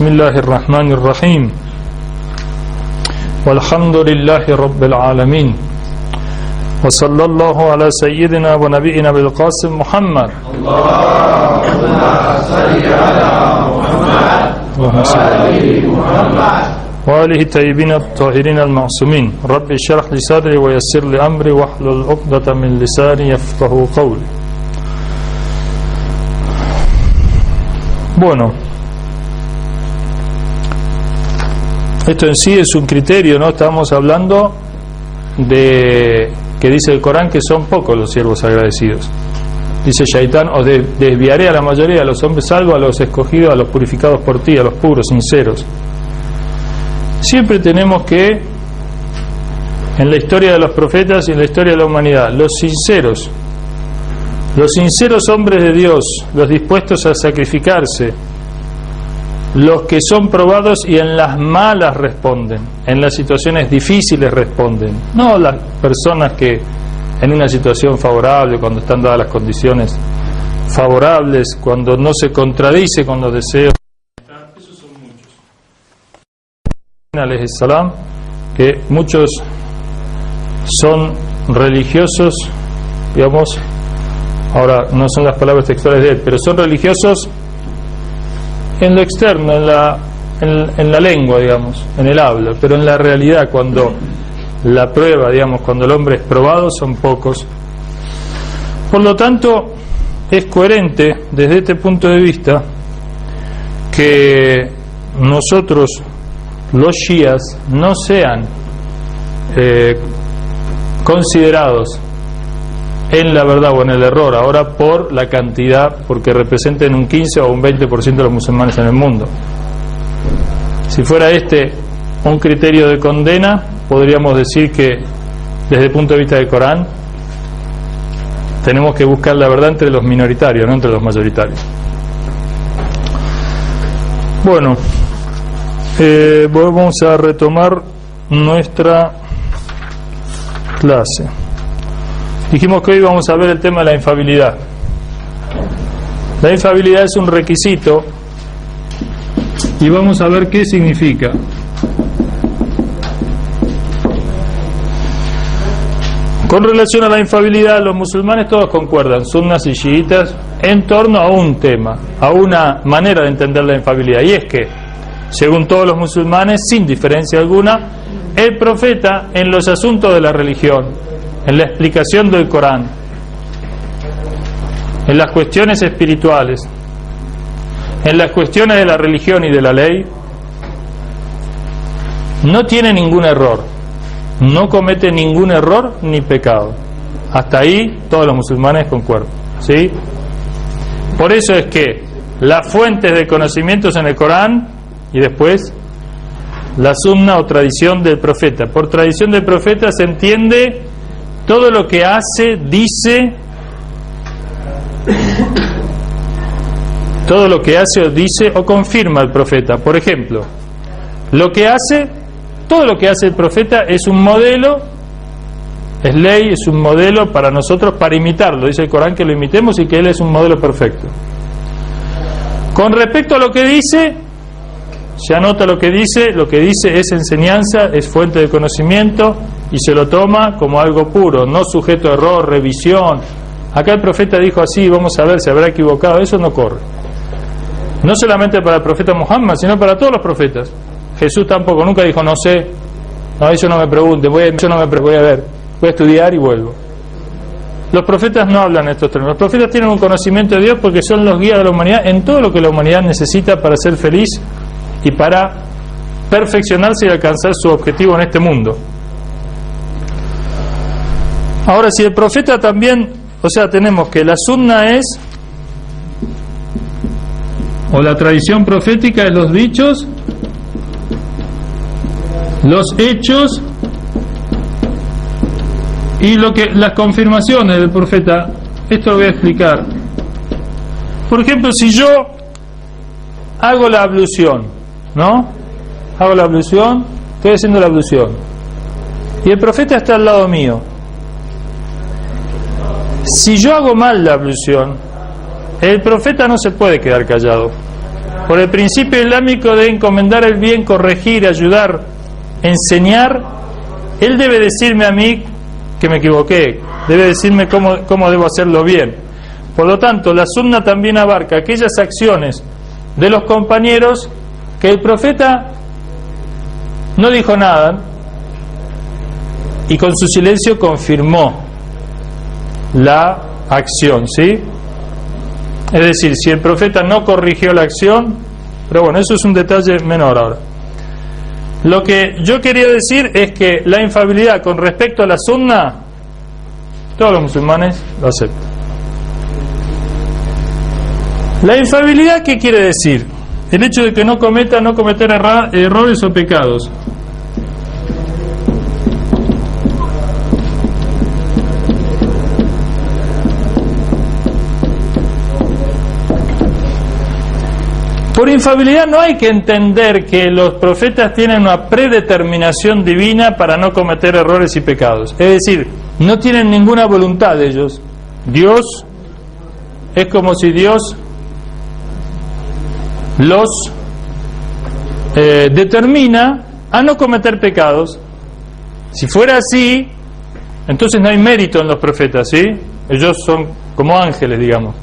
Bismillahirrahmanirrahim. Walhamdulillahi Rabbil Alamin. Wa sallallahu ala sayyidina wa nabiyyina bil Qasim Muhammad. Allahumma salli ala Muhammad wa salli Muhammad wa alihi tayyibin at-tahirin al-ma'sumin. Rabbi shrah li sadri wa yassir li amri wahlul 'uqdatan min lisani yafqahu qawli. Bueno, esto en sí es un criterio, ¿no? Estamos hablando de que dice el Corán que son pocos los siervos agradecidos. Dice Shaitán: os desviaré a la mayoría de los hombres, salvo a los escogidos, a los purificados por ti, a los puros, sinceros. Siempre tenemos que, en la historia de los profetas y en la historia de la humanidad, los sinceros hombres de Dios, los dispuestos a sacrificarse, los que son probados y en las malas responden, en las situaciones difíciles responden, no las personas que en una situación favorable, cuando están dadas las condiciones favorables, cuando no se contradice con los deseos. Esos son muchos. Alayhi salam, que muchos son religiosos, digamos, ahora no son las palabras textuales de él, pero son religiosos en lo externo, en la lengua, digamos, en el habla, pero en la realidad, cuando la prueba, digamos, cuando el hombre es probado, son pocos. Por lo tanto, es coherente desde este punto de vista que nosotros, los shias, no sean considerados en la verdad o en el error ahora por la cantidad, porque representen un 15 o un 20% de los musulmanes en el mundo. Si fuera este un criterio de condena, podríamos decir que desde el punto de vista del Corán tenemos que buscar la verdad entre los minoritarios, no entre los mayoritarios. Bueno, vamos a retomar nuestra clase. Dijimos que hoy vamos a ver el tema de la infalibilidad. La infalibilidad es un requisito y vamos a ver qué significa. Con relación a la infalibilidad, los musulmanes todos concuerdan, sunnas y chiitas, en torno a un tema, a una manera de entender la infalibilidad, y es que, según todos los musulmanes, sin diferencia alguna, el profeta en los asuntos de la religión, en la explicación del Corán, en las cuestiones espirituales, en las cuestiones de la religión y de la ley, no tiene ningún error, no comete ningún error ni pecado. Hasta ahí todos los musulmanes concuerdan, ¿sí? Por eso es que las fuentes de conocimientos en el Corán y después la sunna o tradición del profeta. Por tradición del profeta se entiende todo lo que hace, dice, todo lo que hace o dice o confirma el profeta. Por ejemplo, todo lo que hace el profeta es un modelo, es ley, es un modelo para nosotros para imitarlo. Dice el Corán que lo imitemos y que él es un modelo perfecto. Con respecto a lo que dice, se anota lo que dice es enseñanza, es fuente de conocimiento y se lo toma como algo puro, no sujeto a error, revisión. Acá el profeta dijo así, vamos a ver, se habrá equivocado. Eso no corre, no solamente para el profeta Muhammad, sino para todos los profetas. Jesús tampoco, nunca dijo no sé, no, eso no me pregunte, voy a ver, voy a estudiar y vuelvo. Los profetas no hablan en estos términos. Los profetas tienen un conocimiento de Dios porque son los guías de la humanidad en todo lo que la humanidad necesita para ser feliz y para perfeccionarse y alcanzar su objetivo en este mundo. Ahora, si el profeta también, o sea, tenemos que la sunna es, o la tradición profética es los dichos, los hechos y las confirmaciones del profeta. Esto lo voy a explicar. Por ejemplo, si yo hago la ablución, ¿no? Hago la ablución, estoy haciendo la ablución y el profeta está al lado mío. Si yo hago mal la ablución, el profeta no se puede quedar callado. por el principio islámico de encomendar el bien, corregir, ayudar, enseñar, él debe decirme a mí que me equivoqué, debe decirme cómo debo hacerlo bien. Por lo tanto, la sunna también abarca aquellas acciones de los compañeros que el profeta no dijo nada y con su silencio confirmó la acción, ¿sí? Es decir, si el profeta no corrigió la acción, pero bueno, eso es un detalle menor ahora. Lo que yo quería decir es que la infalibilidad con respecto a la sunna, todos los musulmanes lo aceptan. La infalibilidad, ¿qué quiere decir? El hecho de que no cometer errores o pecados. Por infalibilidad no hay que entender que los profetas tienen una predeterminación divina para no cometer errores y pecados. Es decir, no tienen ninguna voluntad de ellos. Dios, es como si Dios los determina a no cometer pecados. Si fuera así, entonces no hay mérito en los profetas, ¿sí? Ellos son como ángeles, digamos.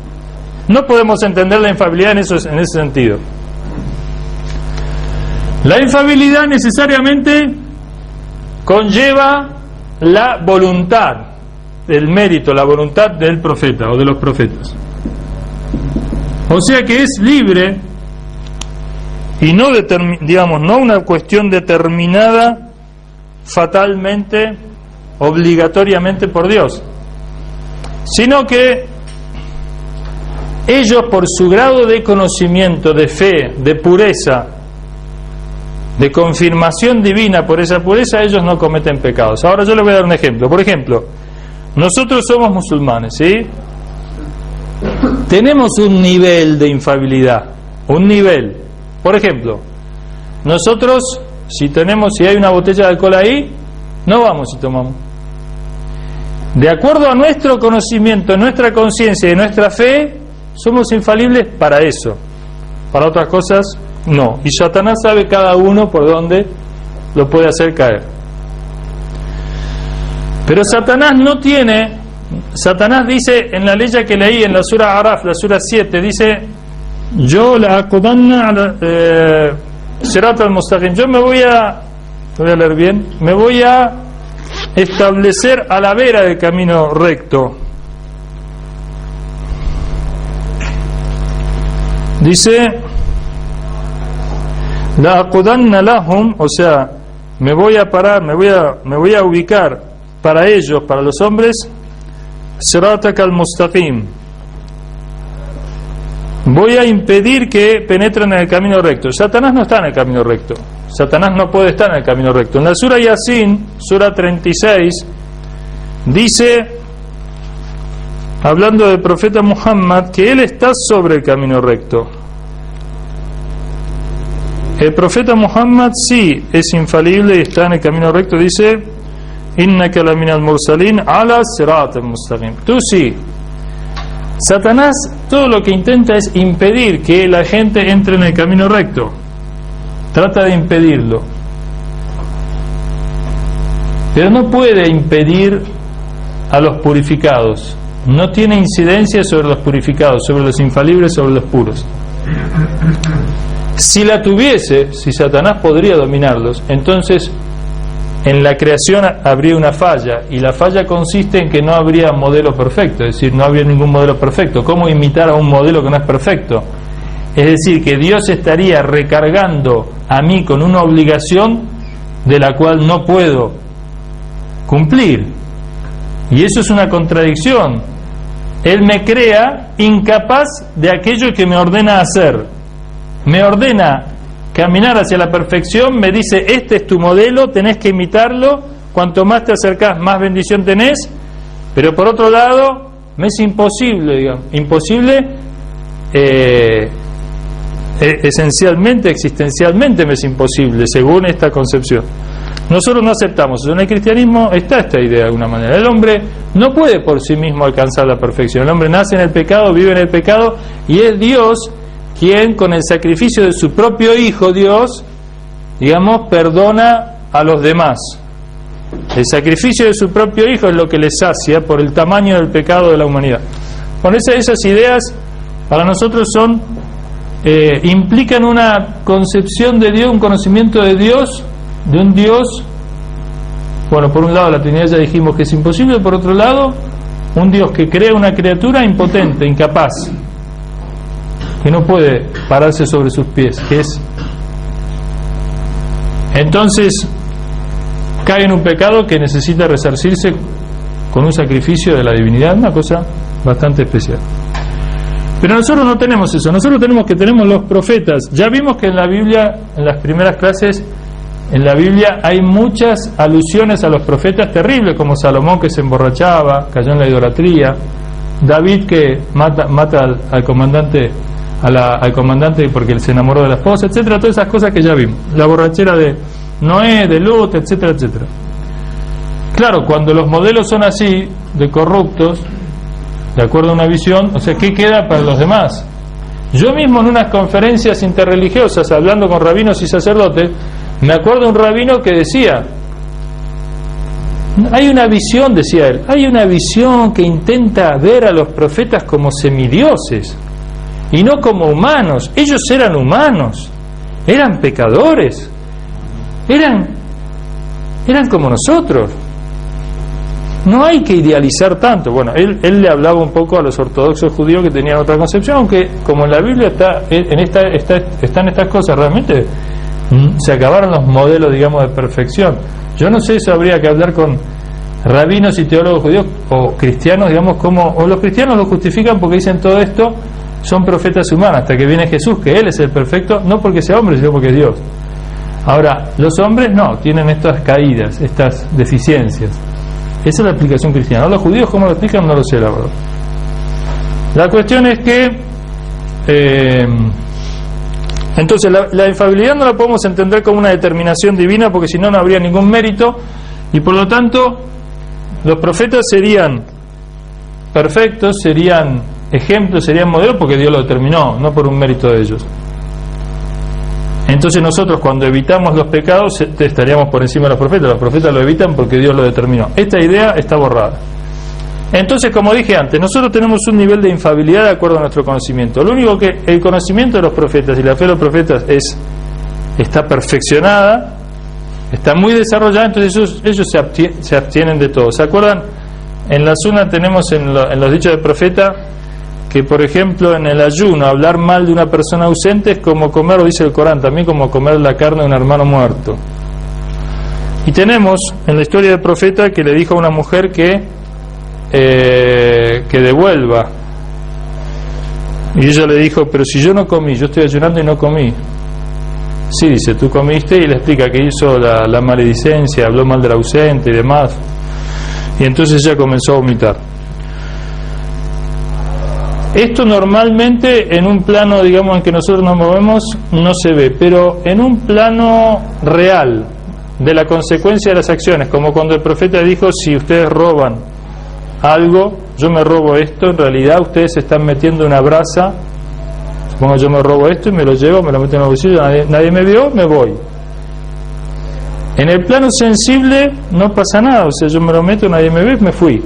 No podemos entender la infalibilidad en ese sentido. La infalibilidad necesariamente conlleva la voluntad, el mérito, la voluntad del profeta o de los profetas. O sea que es libre y no no una cuestión determinada fatalmente, obligatoriamente por Dios, sino que ellos, por su grado de conocimiento, de fe, de pureza, de confirmación divina por esa pureza, ellos no cometen pecados. Ahora yo les voy a dar un ejemplo. Por ejemplo, nosotros somos musulmanes, ¿sí? Tenemos un nivel de infalibilidad, un nivel. Por ejemplo, nosotros, si hay una botella de alcohol ahí, no vamos y tomamos. De acuerdo a nuestro conocimiento, nuestra conciencia y nuestra fe, somos infalibles para eso. Para otras cosas, no. Y Satanás sabe cada uno por dónde lo puede hacer caer. Pero Satanás dice en la ley que leí en la sura Araf, la sura 7, dice: yo la acudanna sirat al-mustaqim, yo voy a leer bien, me voy a establecer a la vera del camino recto. Dice: la aqudanna lahum, o sea, me voy a parar, me voy a ubicar para ellos, para los hombres, siratak al-mustaqim, voy a impedir que penetren en el camino recto. Satanás no está en el camino recto, Satanás no puede estar en el camino recto. En la sura Yasin, sura 36, dice, hablando del profeta Muhammad, que él está sobre el camino recto. El profeta Muhammad sí es infalible y está en el camino recto. Dice: innaka la minal mursalin ala sirat al-mustaqim. Tú sí. Satanás todo lo que intenta es impedir que la gente entre en el camino recto. Trata de impedirlo. Pero no puede impedir a los purificados. No tiene incidencia sobre los purificados, sobre los infalibles, sobre los puros. Si la tuviese, si Satanás podría dominarlos, entonces en la creación habría una falla, y la falla consiste en que no habría modelo perfecto, es decir, no habría ningún modelo perfecto. ¿Cómo imitar a un modelo que no es perfecto? Es decir, que Dios estaría recargando a mí con una obligación de la cual no puedo cumplir, y eso es una contradicción. Él me crea incapaz de aquello que me ordena hacer. Me ordena caminar hacia la perfección, me dice: este es tu modelo, tenés que imitarlo, cuanto más te acercás, más bendición tenés. Pero por otro lado, me es imposible, digamos, imposible esencialmente, existencialmente me es imposible, según esta concepción. Nosotros no aceptamos eso. En el cristianismo está esta idea de alguna manera. El hombre no puede por sí mismo alcanzar la perfección. El hombre nace en el pecado, vive en el pecado, y es Dios quien con el sacrificio de su propio Hijo, Dios, digamos, perdona a los demás. El sacrificio de su propio Hijo es lo que le sacia por el tamaño del pecado de la humanidad. Con esas ideas para nosotros son implican una concepción de Dios, un conocimiento de Dios, de un Dios, bueno, por un lado la Trinidad ya dijimos que es imposible, por otro lado un Dios que crea una criatura impotente, incapaz, que no puede pararse sobre sus pies, que es, entonces cae en un pecado que necesita resarcirse con un sacrificio de la divinidad, una cosa bastante especial. Pero nosotros no tenemos eso, nosotros tenemos los profetas. Ya vimos que en la Biblia, en las primeras clases, en la Biblia hay muchas alusiones a los profetas terribles, como Salomón que se emborrachaba, cayó en la idolatría, David que mata al comandante al comandante porque se enamoró de la esposa, etcétera, todas esas cosas que ya vimos, la borrachera de Noé, de Lot, etcétera, etcétera. Claro, cuando los modelos son así, de corruptos, de acuerdo a una visión, o sea, ¿qué queda para los demás? Yo mismo en unas conferencias interreligiosas, hablando con rabinos y sacerdotes, me acuerdo de un rabino que decía, hay una visión, decía él, hay una visión que intenta ver a los profetas como semidioses y no como humanos. Ellos eran humanos, eran pecadores, eran como nosotros. No hay que idealizar tanto. Bueno, él le hablaba un poco a los ortodoxos judíos que tenían otra concepción, aunque como en la Biblia están estas cosas, realmente se acabaron los modelos, digamos, de perfección. Yo no sé si habría que hablar con rabinos y teólogos judíos o cristianos, digamos, o los cristianos lo justifican porque dicen todo esto son profetas humanos, hasta que viene Jesús, que Él es el perfecto, no porque sea hombre, sino porque es Dios. Ahora, los hombres no, tienen estas caídas, estas deficiencias. Esa es la explicación cristiana. Los judíos, ¿cómo lo explican? No lo sé, la verdad. La cuestión es que entonces la infalibilidad no la podemos entender como una determinación divina, porque si no, no habría ningún mérito, y por lo tanto los profetas serían perfectos, serían ejemplos, serían modelos porque Dios lo determinó, no por un mérito de ellos. Entonces nosotros, cuando evitamos los pecados, estaríamos por encima de los profetas lo evitan porque Dios lo determinó. Esta idea está borrada. Entonces, como dije antes, nosotros tenemos un nivel de infalibilidad de acuerdo a nuestro conocimiento. Lo único que el conocimiento de los profetas y la fe de los profetas está perfeccionada, está muy desarrollada, entonces ellos se abstienen de todo. ¿Se acuerdan? En la Sunna tenemos en los dichos del profeta que, por ejemplo, en el ayuno, hablar mal de una persona ausente es como comer, dice el Corán, también como comer la carne de un hermano muerto. Y tenemos en la historia del profeta que le dijo a una mujer que devuelva, y ella le dijo, pero si yo no comí, yo estoy ayunando y no comí. Sí, dice, tú comiste, y le explica que hizo la maledicencia, habló mal del ausente y demás, y entonces ella comenzó a vomitar. Esto normalmente en un plano, digamos, en que nosotros nos movemos no se ve, pero en un plano real de la consecuencia de las acciones, como cuando el profeta dijo, si ustedes roban algo, yo me robo esto, en realidad ustedes se están metiendo una brasa, supongo yo me robo esto y me lo llevo, me lo meto en el bolsillo, nadie me vio, me voy. En el plano sensible no pasa nada, o sea, yo me lo meto, nadie me ve, me fui.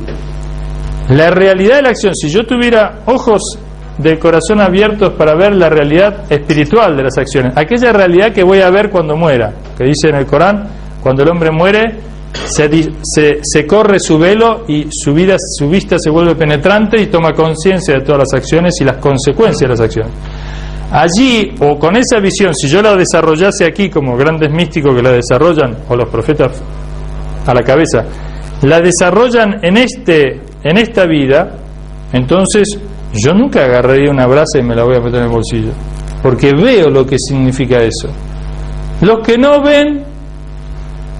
La realidad de la acción, si yo tuviera ojos del corazón abiertos para ver la realidad espiritual de las acciones, aquella realidad que voy a ver cuando muera, que dice en el Corán, cuando el hombre muere, se corre su velo y su vista se vuelve penetrante y toma conciencia de todas las acciones y las consecuencias de las acciones. Allí, o con esa visión, si yo la desarrollase aquí, como grandes místicos que la desarrollan, o los profetas a la cabeza, la desarrollan en esta vida, entonces yo nunca agarraría una brasa y me la voy a meter en el bolsillo, porque veo lo que significa eso. Los que no ven,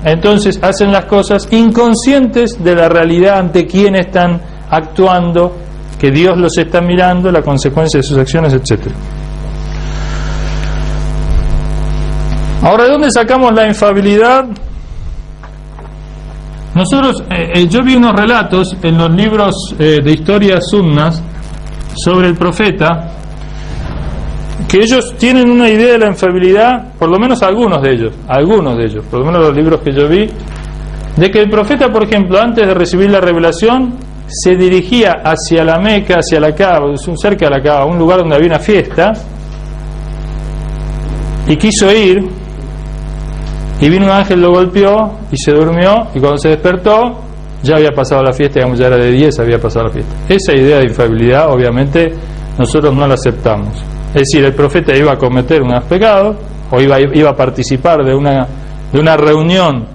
entonces hacen las cosas inconscientes de la realidad ante quien están actuando, que Dios los está mirando, la consecuencia de sus acciones, etcétera. Ahora, ¿de dónde sacamos la infalibilidad? Nosotros, yo vi unos relatos en los libros de historias sunnas sobre el profeta, que ellos tienen una idea de la infalibilidad, por lo menos algunos de ellos, por lo menos los libros que yo vi, de que el profeta, por ejemplo, antes de recibir la revelación, se dirigía hacia la Meca, hacia la Kaaba, cerca de la Kaaba, un lugar donde había una fiesta, y quiso ir, y vino un ángel, lo golpeó y se durmió, y cuando se despertó ya había pasado la fiesta, digamos, ya era de 10, había pasado la fiesta. Esa idea de infalibilidad obviamente nosotros no la aceptamos. Es decir, el profeta iba a cometer unos pecados, o iba a participar de una reunión,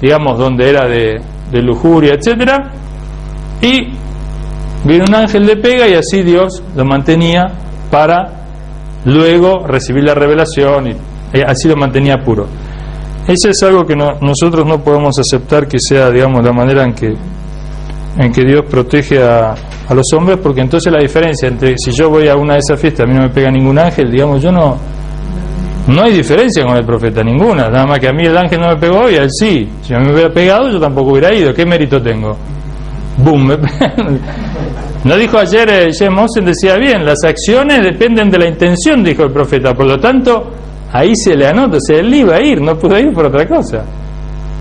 digamos, donde era de lujuria, etcétera, y vino un ángel, le pega, y así Dios lo mantenía para luego recibir la revelación, y así lo mantenía puro. Eso es algo que nosotros no podemos aceptar, que sea, digamos, la manera en que Dios protege a los hombres, porque entonces la diferencia entre si yo voy a una de esas fiestas, a mí no me pega ningún ángel, digamos, yo no hay diferencia con el profeta, ninguna, nada más que a mí el ángel no me pegó y a él sí. Si a mí me hubiera pegado, yo tampoco hubiera ido. ¿Qué mérito tengo? ¡Bum! No dijo ayer James Mosen, decía bien, las acciones dependen de la intención, dijo el profeta, por lo tanto ahí se le anota, o sea, él iba a ir, no pudo ir por otra cosa,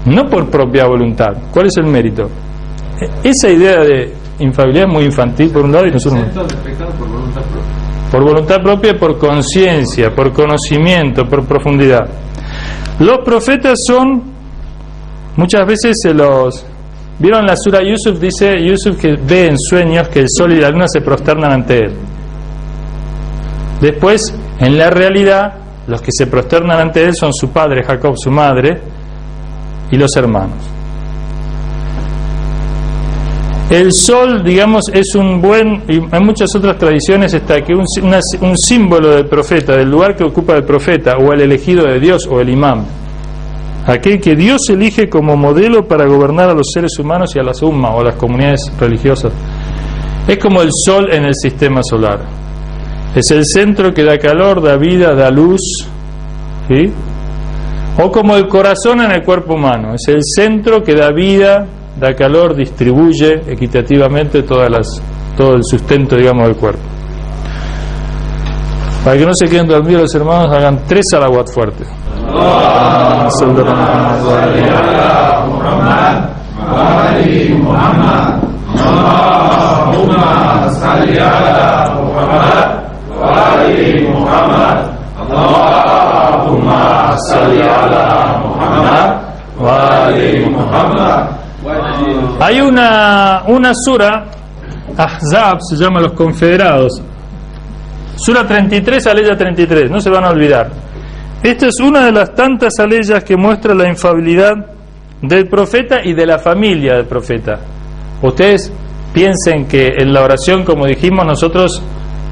no por propia voluntad. ¿Cuál es el mérito? Esa idea de infalibilidad es muy infantil por un lado, y nosotros por voluntad propia, por conciencia, por conocimiento, por profundidad. Los profetas son, muchas veces ¿vieron la sura Yusuf? Dice Yusuf que ve en sueños que el sol y la luna se prosternan ante él. Después, en la realidad, los que se prosternan ante él son su padre Jacob, su madre, y los hermanos. El sol, digamos, es un buen, y en muchas otras tradiciones está que un símbolo del profeta, del lugar que ocupa el profeta, o el elegido de Dios, o el imam, aquel que Dios elige como modelo para gobernar a los seres humanos y a las ummas, o a las comunidades religiosas. Es como el sol en el sistema solar. Es el centro que da calor, da vida, da luz, ¿sí? O como el corazón en el cuerpo humano. Es el centro que da vida, da calor, distribuye equitativamente todo el sustento, digamos, del cuerpo. Para que no se queden dormidos los hermanos, hagan 3 salawat fuertes. Hay una sura, Ahzab se llama, los confederados, sura 33, aleya 33, no se van a olvidar. Esta es una de las tantas aleyas que muestra la infalibilidad del profeta y de la familia del profeta. Ustedes piensen que en la oración, como dijimos nosotros,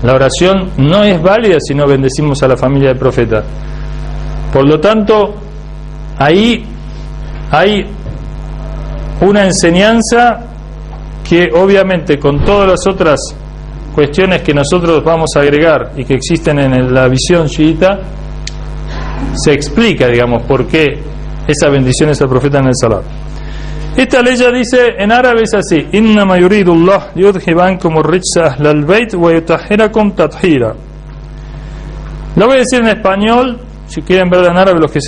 la oración no es válida si no bendecimos a la familia del profeta. Por lo tanto, ahí hay una enseñanza que obviamente con todas las otras cuestiones que nosotros vamos a agregar y que existen en la visión chiita, se explica, digamos, por qué esa bendición es al profeta en el salat. Esta ley ya dice, en árabe es así: innama yuridullah yudhibankum ar-rijsa ahlal bayt wa yutahhirakum tathira. Lo voy a decir en español. Si quieren verla en árabe, los que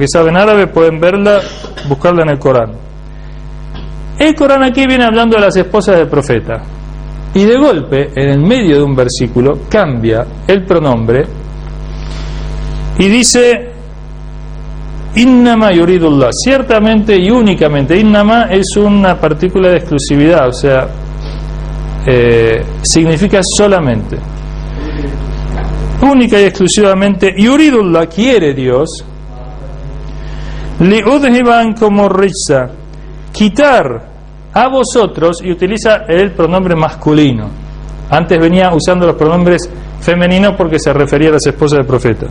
saben árabe pueden verla, buscarla en el Corán. El Corán aquí viene hablando de las esposas del profeta, y de golpe, en el medio de un versículo, cambia el pronombre y dice innama yuridullah, ciertamente y únicamente. Innama es una partícula de exclusividad, o sea, significa solamente, única y exclusivamente. Yuridullah, quiere Dios, liudhiban como rijsa, quitar a vosotros, y utiliza el pronombre masculino. Antes venía usando los pronombres femeninos porque se refería a las esposas del profeta.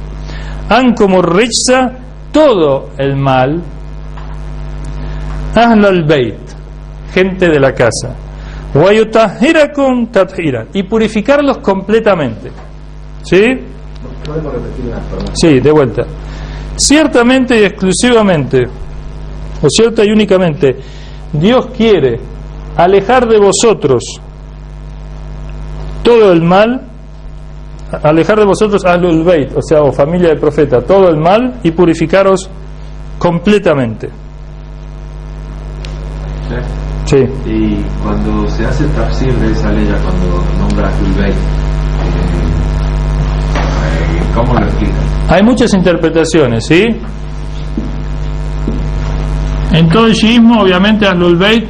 An como rijsa, todo el mal, ahlal bayt, gente de la casa, wa yutahhirakum tathira, y purificarlos completamente. ¿Sí? ¿Podemos repetir una forma? Sí, de vuelta. Ciertamente y exclusivamente, o cierta y únicamente, Dios quiere alejar de vosotros todo el mal, alejar de vosotros Ahlul Bayt, o sea, o familia del profeta, todo el mal, y purificaros completamente. Sí. Y cuando se hace el tafsir de esa ley, cuando nombra Ahlul Bayt, ¿cómo lo explica? Hay muchas interpretaciones, ¿sí? En todo el shiismo, obviamente, Ahlul Bayt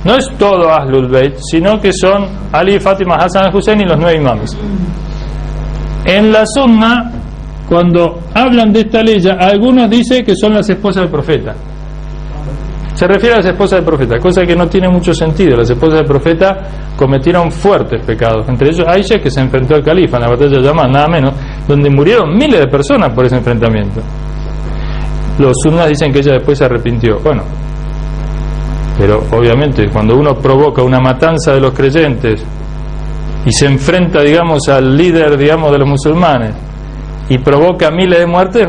no es todo Ahlul Bayt, sino que son Ali, Fátima, Hassan al-Hussein y los 9 imames. En la Sunna, cuando hablan de esta ley, algunos dicen que son las esposas del profeta. Se refiere a las esposas del profeta, cosa que no tiene mucho sentido. Las esposas del profeta cometieron fuertes pecados, entre ellos Aisha, que se enfrentó al califa en la batalla de Yamán, nada menos, donde murieron miles de personas por ese enfrentamiento. Los sunnas dicen que ella después se arrepintió. Bueno, pero obviamente cuando uno provoca una matanza de los creyentes y se enfrenta, digamos, al líder, digamos, de los musulmanes y provoca miles de muertes,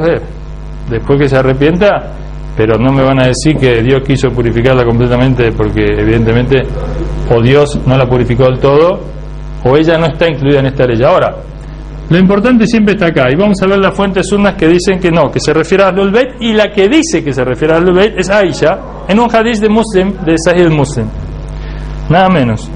después que se arrepienta, pero no me van a decir que Dios quiso purificarla completamente, porque evidentemente o Dios no la purificó del todo o ella no está incluida en esta ley. Ahora, lo importante siempre está acá, y vamos a ver las fuentes sunnas que dicen que no, que se refiere a Ahlul Bayt, y la que dice que se refiere a Ahlul Bayt es Aisha, en un hadith de Muslim, de Sahih al-Muslim, nada menos.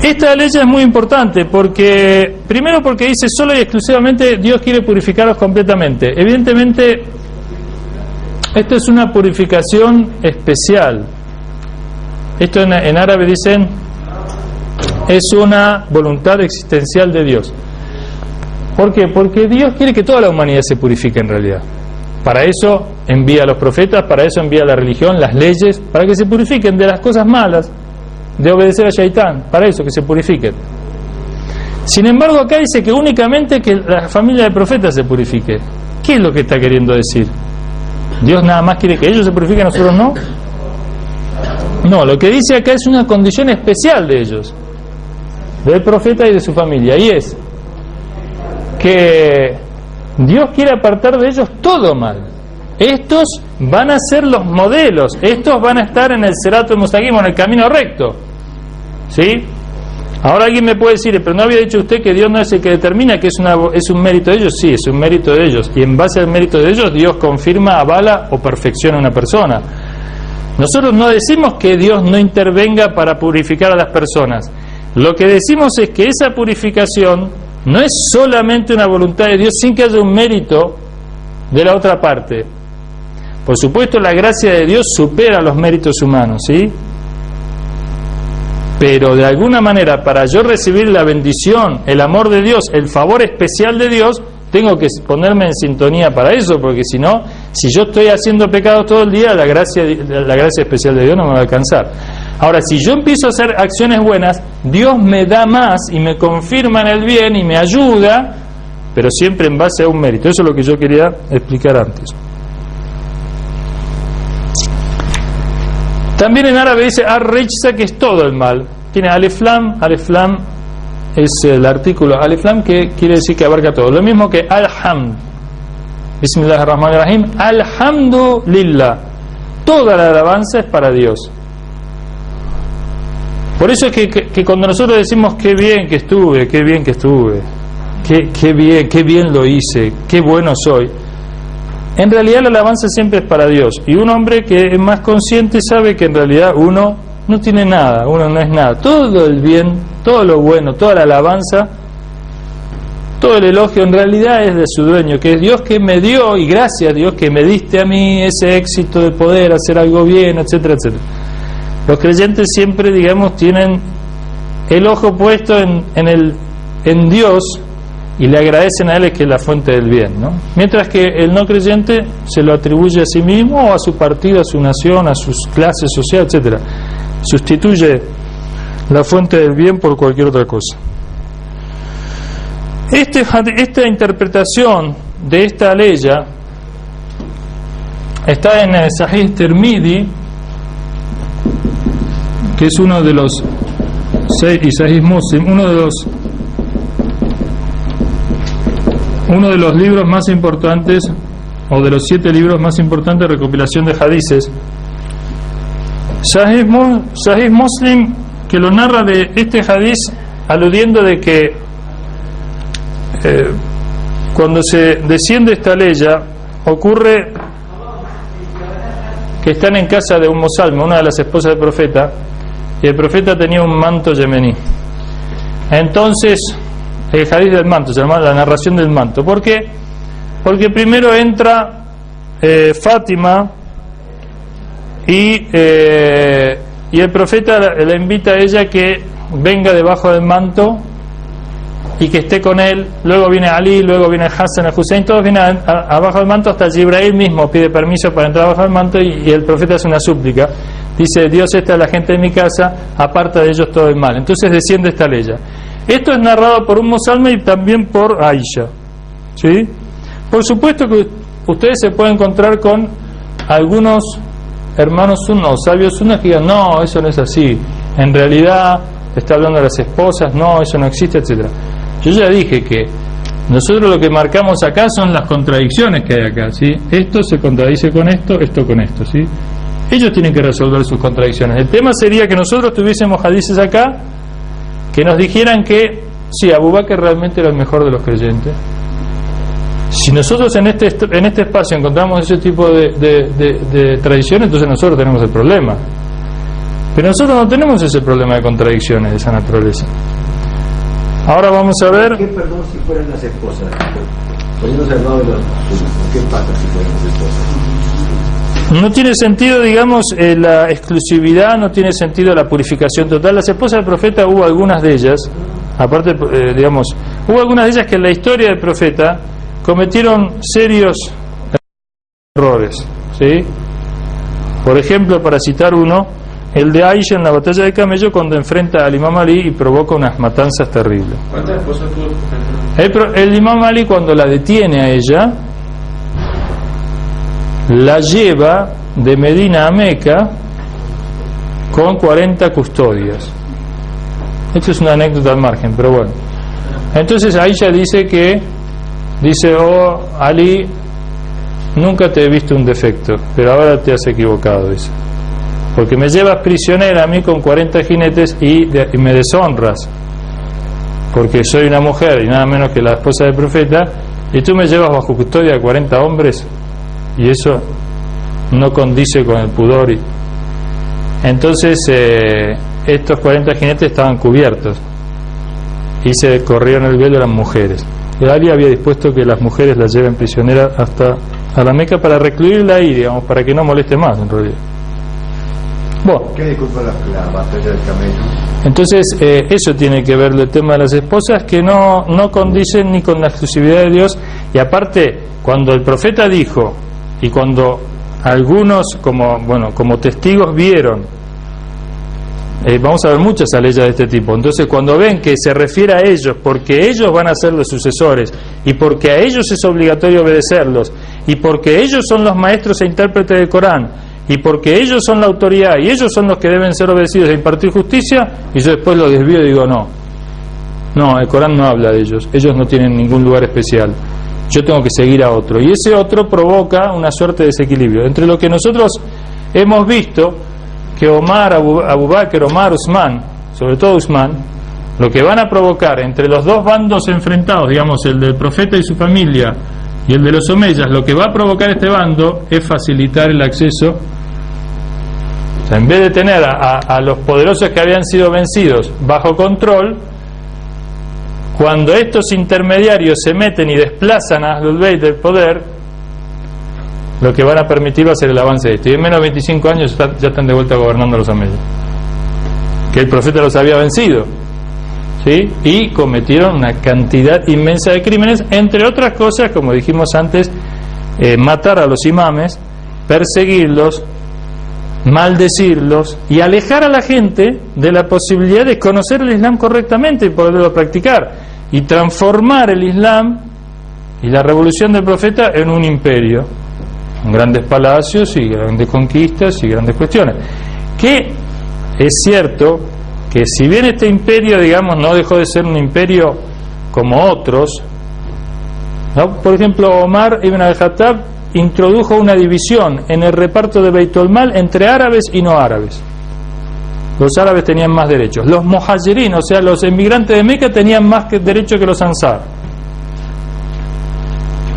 Esta ley es muy importante porque, primero porque dice solo y exclusivamente Dios quiere purificaros completamente. Evidentemente esto es una purificación especial. Esto en árabe dicen es una voluntad existencial de Dios. ¿Por qué? Porque Dios quiere que toda la humanidad se purifique en realidad. Para eso envía a los profetas, para eso envía la religión, las leyes, para que se purifiquen de las cosas malas, de obedecer a Shaitán, para eso, que se purifiquen. Sin embargo, acá dice que únicamente que la familia del profeta se purifique. ¿Qué es lo que está queriendo decir? ¿Dios nada más quiere que ellos se purifiquen, nosotros no? No, lo que dice acá es una condición especial de ellos, del profeta y de su familia, y es que Dios quiere apartar de ellos todo mal. Estos van a ser los modelos, estos van a estar en el Serato Mustaqim, en el camino recto, ¿sí? Ahora alguien me puede decir, pero ¿no había dicho usted que Dios no es el que determina que es un mérito de ellos? Sí, es un mérito de ellos, y en base al mérito de ellos Dios confirma, avala o perfecciona a una persona. Nosotros no decimos que Dios no intervenga para purificar a las personas. Lo que decimos es que esa purificación no es solamente una voluntad de Dios sin que haya un mérito de la otra parte. Por supuesto, la gracia de Dios supera los méritos humanos, ¿sí? Pero de alguna manera, para yo recibir la bendición, el amor de Dios, el favor especial de Dios, tengo que ponerme en sintonía para eso, porque si no, si yo estoy haciendo pecados todo el día, la gracia especial de Dios no me va a alcanzar. Ahora, si yo empiezo a hacer acciones buenas, Dios me da más y me confirma en el bien y me ayuda, pero siempre en base a un mérito. Eso es lo que yo quería explicar antes. También en árabe dice ar-rijsa, que es todo el mal. Tiene alif-lam, alif-lam es el artículo alif-lam, que quiere decir que abarca todo. Lo mismo que al-hamd. Bismillahirrahmanirrahim. Alhamdu lillah. Toda la alabanza es para Dios. Por eso es que cuando nosotros decimos qué bien que estuve, qué bien que estuve, qué bien lo hice, qué bueno soy, en realidad la alabanza siempre es para Dios. Y un hombre que es más consciente sabe que en realidad uno no tiene nada, uno no es nada. Todo el bien, todo lo bueno, toda la alabanza, todo el elogio en realidad es de su dueño, que es Dios, que me dio, y gracias a Dios que me diste a mí ese éxito de poder hacer algo bien, etcétera, etcétera. Los creyentes siempre, digamos, tienen el ojo puesto en Dios y le agradecen a Él, que es la fuente del bien, ¿no? Mientras que el no creyente se lo atribuye a sí mismo o a su partido, a su nación, a sus clases sociales, etcétera. Sustituye la fuente del bien por cualquier otra cosa. Esta interpretación de esta ley está en el Sahih Tirmidhi, que es uno de los y Sahih Muslim, uno de los libros más importantes, o de los 7 libros más importantes de recopilación de hadices. Sahih Muslim, que lo narra de este hadiz, aludiendo de que cuando se desciende esta ley, ocurre que están en casa de Salma, una de las esposas del profeta, y el profeta tenía un manto yemení. Entonces, el hadith del manto, se llama la narración del manto. ¿Por qué? Porque primero entra Fátima y el profeta le invita a ella que venga debajo del manto y que esté con él. Luego viene Ali, luego viene Hassan, el Hussein, todos vienen abajo del manto, hasta Jibrail mismo pide permiso para entrar abajo del manto, y el profeta hace una súplica, dice: Dios, esta es la gente de mi casa, aparta de ellos todo el mal. Entonces desciende esta ley. Esto es narrado por Salma y también por Aisha, ¿sí? Por supuesto que ustedes se pueden encontrar con algunos hermanos sunnos, sabios sunnos, que digan: no, eso no es así, en realidad está hablando de las esposas, no, eso no existe, etcétera. Yo ya dije que nosotros lo que marcamos acá son las contradicciones que hay acá, ¿sí? Esto se contradice con esto con esto, ¿sí? Ellos tienen que resolver sus contradicciones. El tema sería que nosotros tuviésemos hadices acá que nos dijeran que sí, Abu Bakr realmente era el mejor de los creyentes. Si nosotros en este espacio encontramos ese tipo de tradiciones, entonces nosotros tenemos el problema. Pero nosotros no tenemos ese problema de contradicciones de esa naturaleza. Ahora vamos a ver. ¿Qué, perdón, si fueran las esposas? Poniéndose al lado de ¿qué pasa si fueran las esposas? No tiene sentido, digamos, la exclusividad, no tiene sentido la purificación total. Las esposas del profeta, hubo algunas de ellas, aparte, digamos, hubo algunas de ellas que en la historia del profeta cometieron serios errores, ¿sí? Por ejemplo, para citar uno, el de Aisha en la batalla de Camello, cuando enfrenta al Imam Ali y provoca unas matanzas terribles. ¿Cuántas esposas tuvo? El Imam Ali, cuando la detiene a ella, la lleva de Medina a Meca con 40 custodias. Esto es una anécdota al margen, pero bueno. Entonces Aisha dice: oh Ali, nunca te he visto un defecto, pero ahora te has equivocado, dice, porque me llevas prisionera a mí con 40 jinetes y me deshonras, porque soy una mujer y nada menos que la esposa del profeta, y tú me llevas bajo custodia a 40 hombres, y eso no condice con el pudor. Entonces estos 40 jinetes estaban cubiertos y se corrieron el velo, eran mujeres. Y Ali había dispuesto que las mujeres las lleven prisionera hasta a la Meca para recluirla ahí, digamos, para que no moleste más, en realidad. Bueno, ¿qué disculpa la batalla del Camello? Entonces eso tiene que ver el tema de las esposas, que no condicen ni con la exclusividad de Dios. Y aparte, cuando el profeta dijo, y cuando algunos como testigos vieron, vamos a ver muchas leyes de este tipo, entonces cuando ven que se refiere a ellos porque ellos van a ser los sucesores, y porque a ellos es obligatorio obedecerlos, y porque ellos son los maestros e intérpretes del Corán, y porque ellos son la autoridad y ellos son los que deben ser obedecidos e impartir justicia, y yo después lo desvío y digo: no, el Corán no habla de ellos no tienen ningún lugar especial, yo tengo que seguir a otro, y ese otro provoca una suerte de desequilibrio entre lo que nosotros hemos visto, que Omar, Abu Bakr, Omar, Usman, sobre todo Usman, lo que van a provocar entre los dos bandos enfrentados, digamos, el del profeta y su familia y el de los omeyas, lo que va a provocar este bando es facilitar el acceso. O sea, en vez de tener a los poderosos que habían sido vencidos bajo control, cuando estos intermediarios se meten y desplazan a Ahlul Bayt del poder, lo que van a permitir va a ser el avance de esto. Y en menos de 25 años ya están de vuelta gobernando los omeyas, que el profeta los había vencido, ¿sí? Y cometieron una cantidad inmensa de crímenes, entre otras cosas, como dijimos antes, matar a los imames, perseguirlos, maldecirlos y alejar a la gente de la posibilidad de conocer el Islam correctamente y poderlo practicar, y transformar el Islam y la revolución del profeta en un imperio, con grandes palacios y grandes conquistas y grandes cuestiones. Que es cierto que si bien este imperio, digamos, no dejó de ser un imperio como otros, ¿no? Por ejemplo, Omar ibn al-Khattab introdujo una división en el reparto de Beit al-Mal entre árabes y no árabes. Los árabes tenían más derechos, los muhajirin, o sea, los emigrantes de Meca, tenían más derechos que los ansar.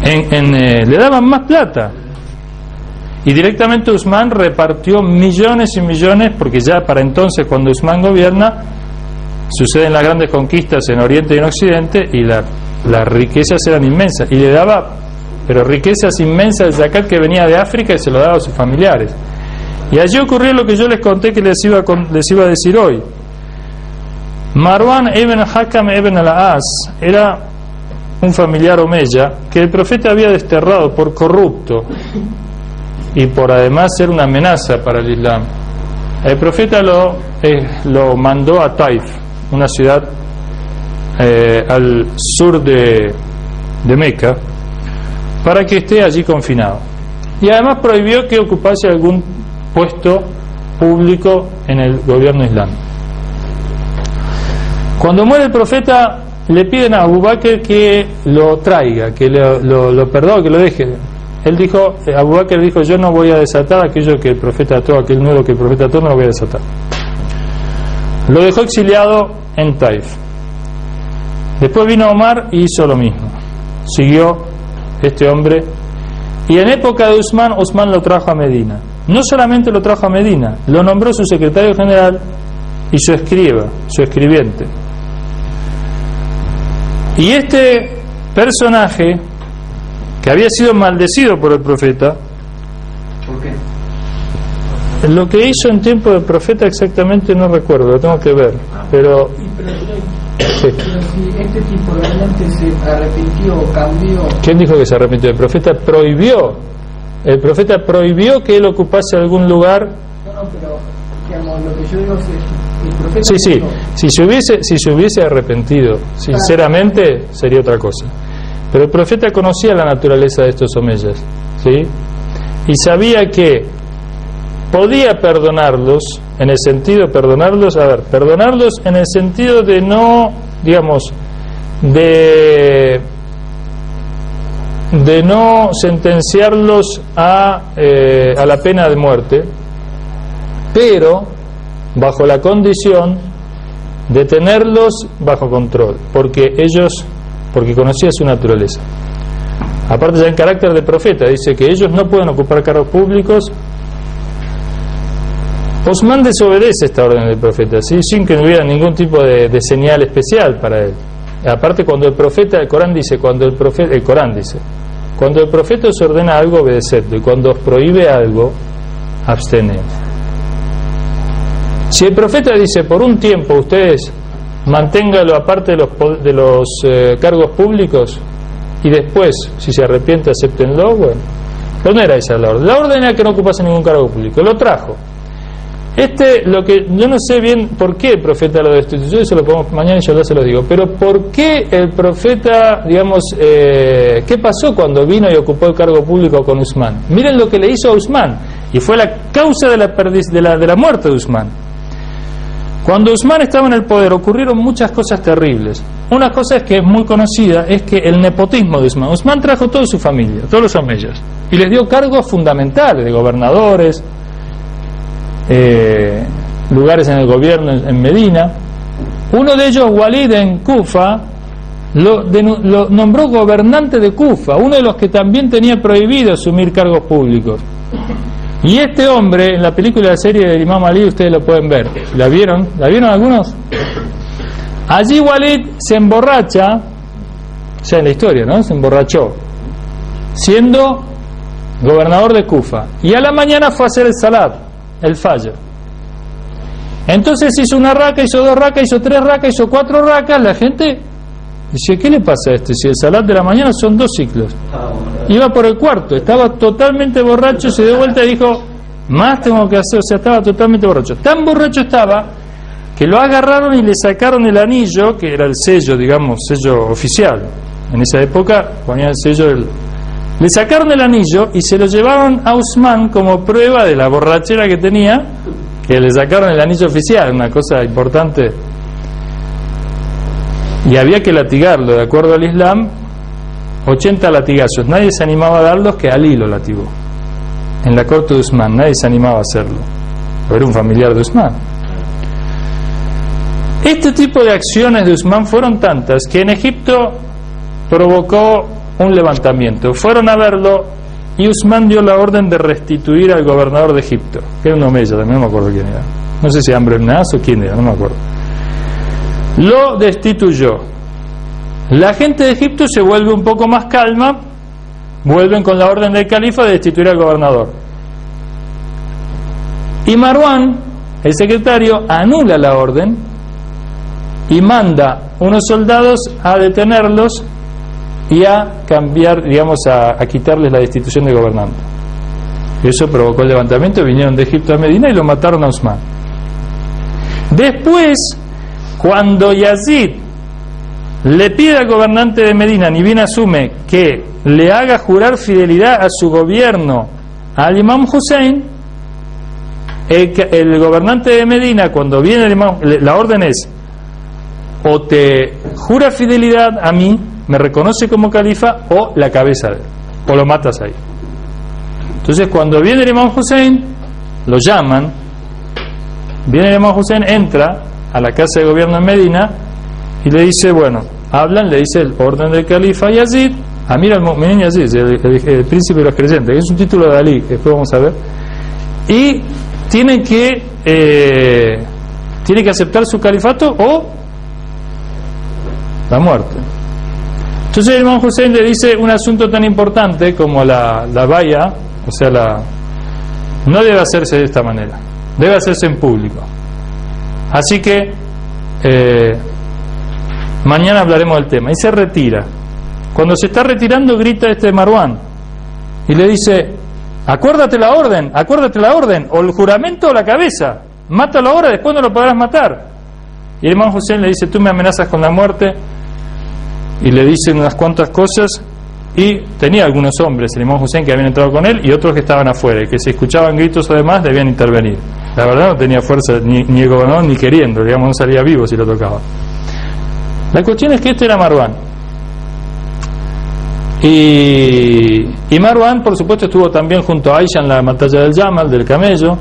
le daban más plata. Y directamente Usman repartió millones y millones, porque ya para entonces, cuando Usman gobierna, suceden las grandes conquistas en Oriente y en Occidente, y las riquezas eran inmensas, y le daba, pero riquezas inmensas de zakat que venía de África, y se lo daba a sus familiares. Y allí ocurrió lo que yo les conté que les iba a decir hoy. Marwan ibn Hakam ibn al-As era un familiar omeya que el profeta había desterrado por corrupto y por además ser una amenaza para el Islam. El profeta lo mandó a Taif, una ciudad al sur de Meca, para que esté allí confinado. Y además prohibió que ocupase algún puesto público en el gobierno islámico. Cuando muere el profeta, le piden a Abu Bakr que lo traiga, que lo perdone, que lo deje. Él dijo, Abu Bakr dijo, yo no voy a desatar aquello que el profeta ató, aquel nudo que el profeta ató, no lo voy a desatar. Lo dejó exiliado en Taif. Después vino Omar y hizo lo mismo. Siguió este hombre, y en época de Usman lo trajo a Medina. No solamente lo trajo a Medina, lo nombró su secretario general y su escribiente. Y este personaje, que había sido maldecido por el profeta, ¿por qué? lo que hizo en tiempo del profeta exactamente no recuerdo, lo tengo que ver, pero sí. Pero si este tipo realmente se arrepintió o cambió. ¿Quién dijo que se arrepintió? El profeta prohibió que él ocupase algún lugar. No, pero digamos, lo que yo digo es el profeta. Sí, dijo, si se hubiese arrepentido sinceramente sería otra cosa. Pero el profeta conocía la naturaleza de estos omeyas, ¿sí? Y sabía que podía perdonarlos en el sentido en el sentido de no, digamos, de no sentenciarlos a la pena de muerte, pero bajo la condición de tenerlos bajo control, porque conocía su naturaleza. Aparte, ya en carácter de profeta dice que ellos no pueden ocupar cargos públicos. Usman desobedece esta orden del profeta, ¿sí? Sin que no hubiera ningún tipo de señal especial para él. Aparte, cuando el Corán dice, cuando el profeta os ordena algo, obedecedlo, y cuando os prohíbe algo, absteneos. Si el profeta dice, por un tiempo ustedes manténgalo aparte de los cargos públicos, y después, si se arrepiente, acéptenlo, bueno, pero no era esa la orden. La orden era que no ocupase ningún cargo público, lo trajo. Lo que yo no sé bien por qué el profeta lo destituyó, eso lo podemos mañana y yo se lo digo, pero por qué el profeta, digamos, qué pasó cuando vino y ocupó el cargo público con Usman. Miren lo que le hizo a Usman, y fue la causa de la muerte de Usman. Cuando Usman estaba en el poder ocurrieron muchas cosas terribles. Una cosa que es muy conocida es que el nepotismo de Usman trajo toda su familia, todos los omeyas, y les dio cargos fundamentales de gobernadores, lugares en el gobierno en Medina. Uno de ellos, Walid, en Kufa, lo nombró gobernante de Kufa, uno de los que también tenía prohibido asumir cargos públicos. Y este hombre, en la película de la serie del Imam Ali, ustedes lo pueden ver. ¿La vieron? ¿La vieron algunos? Allí Walid se emborracha, o sea, en la historia, ¿no? Se emborrachó, siendo gobernador de Kufa. Y a la mañana fue a hacer el salat, el fajr. Entonces hizo una raca, hizo 2 racas, hizo 3 racas, hizo 4 racas. La gente dice, ¿qué le pasa a este? Si el salat de la mañana son 2 ciclos. Iba por el cuarto, estaba totalmente borracho, se dio vuelta y dijo, más tengo que hacer. O sea, estaba totalmente borracho. Tan borracho estaba que lo agarraron y le sacaron el anillo, que era el sello, digamos, sello oficial. En esa época ponían el sello le sacaron el anillo y se lo llevaron a Usman como prueba de la borrachera que tenía, que le sacaron el anillo oficial, una cosa importante. Y había que latigarlo, de acuerdo al Islam, 80 latigazos. Nadie se animaba a darlos, que Ali lo latigó. En la corte de Usman, nadie se animaba a hacerlo. Pero era un familiar de Usman. Este tipo de acciones de Usman fueron tantas que en Egipto provocó un levantamiento. Fueron a verlo y Usman dio la orden de restituir al gobernador de Egipto, que era un omeya, también no me acuerdo quién era. No sé si Amr ibn As o quién era, no me acuerdo. Lo destituyó. La gente de Egipto se vuelve un poco más calma, vuelven con la orden del califa de destituir al gobernador. Y Marwan, el secretario, anula la orden y manda unos soldados a detenerlos y a cambiar, digamos, a quitarles la destitución de gobernante. Eso provocó el levantamiento, vinieron de Egipto a Medina y lo mataron a Usman. Después, cuando Yazid le pide al gobernante de Medina, ni bien asume, que le haga jurar fidelidad a su gobierno al imam Hussein, el gobernante de Medina, cuando viene el imam, la orden es: o te jura fidelidad a mí, me reconoce como califa, o la cabeza de él, o lo matas ahí. Entonces, cuando viene el imam Hussein, lo llaman, viene el imam Hussein, entra a la casa de gobierno en Medina y le dice, bueno, hablan, le dice el orden del califa Yazid, Amir al-Mu'minin Yazid, el príncipe de los creyentes, que es un título de Ali, que después vamos a ver, y tiene que aceptar su califato o la muerte. Entonces el imam Hussein le dice un asunto tan importante como la baya, o sea, no debe hacerse de esta manera, debe hacerse en público. Así que mañana hablaremos del tema. Y se retira. Cuando se está retirando, grita Marwan y le dice: acuérdate la orden, o el juramento o la cabeza, mátalo ahora, después no lo podrás matar. Y el imam Hussein le dice: tú me amenazas con la muerte, y le dicen unas cuantas cosas. Y tenía algunos hombres, el imam Hussein, que habían entrado con él, y otros que estaban afuera, y que si escuchaban gritos además debían intervenir. La verdad no tenía fuerza ni el gobernador ni queriendo, digamos, no salía vivo si lo tocaba. La cuestión es que este era Marwan, y Marwan, por supuesto, estuvo también junto a Aisha en la batalla del Yamal, del camello,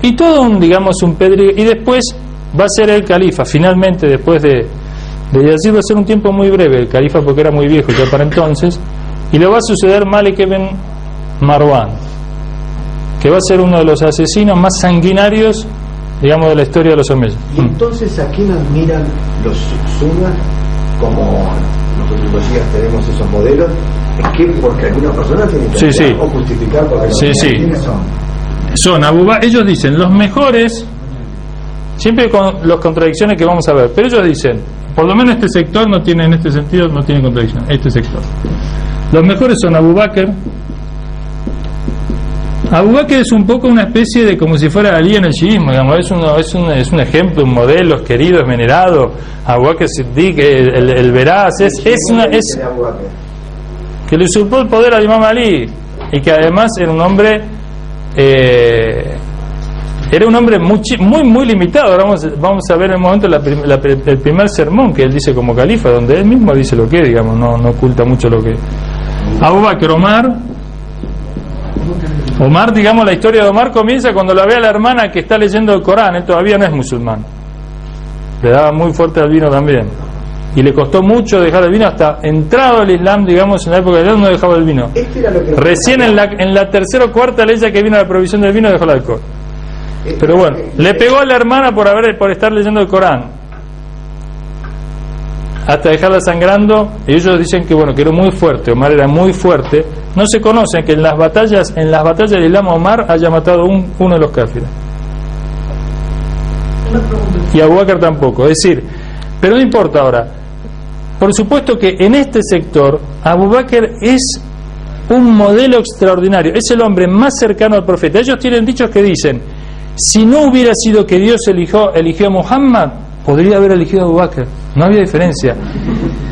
y todo un pedregullo. Y después va a ser el califa, finalmente, después de Yazid, va a ser un tiempo muy breve el califa, porque era muy viejo ya para entonces, y le va a suceder Malik ibn Marwan, que va a ser uno de los asesinos más sanguinarios, digamos, de la historia de los omeyas. Y entonces, ¿a quién admiran los sunnas? Como nosotros los shias tenemos esos modelos, es que porque alguna persona tiene que sí. o justificar porque ¿quiénes son Abu Bakr. Ellos dicen los mejores, siempre con las contradicciones que vamos a ver, pero ellos dicen, por lo menos este sector no tiene, en este sentido no tiene contradicción, este sector, los mejores son Abu Bakr. Abu Bakr es un poco una especie de, como si fuera Ali en el shiismo, digamos, es un ejemplo, un modelo, es querido, es venerado. Abu Bakr Siddiq, el veraz, es que le usurpó el poder al imam Ali, y que además era un hombre muy limitado. Ahora vamos a ver en el momento el primer sermón que él dice como califa, donde él mismo dice lo que es, digamos, no oculta mucho lo que es. Abu Bakr, Omar, digamos, la historia de Omar comienza cuando la ve a la hermana que está leyendo el Corán. Él todavía no es musulmán, le daba muy fuerte al vino también, y le costó mucho dejar el vino, hasta entrado al Islam, digamos, en la época de Islam no dejaba el vino. Recién en la tercera o cuarta ley que vino la prohibición del vino dejó el alcohol. Pero bueno, le pegó a la hermana por estar leyendo el Corán, hasta dejarla sangrando. Y ellos dicen que bueno, que era muy fuerte, Omar era muy fuerte. No se conoce que en las batallas del Islam Omar haya matado uno de los káfiros, y Abu Bakr tampoco. Es decir, pero no importa ahora. Por supuesto que en este sector Abu Bakr es un modelo extraordinario, es el hombre más cercano al profeta. Ellos tienen dichos que dicen: si no hubiera sido que Dios eligió a Muhammad, podría haber elegido a Abu Bakr, no había diferencia.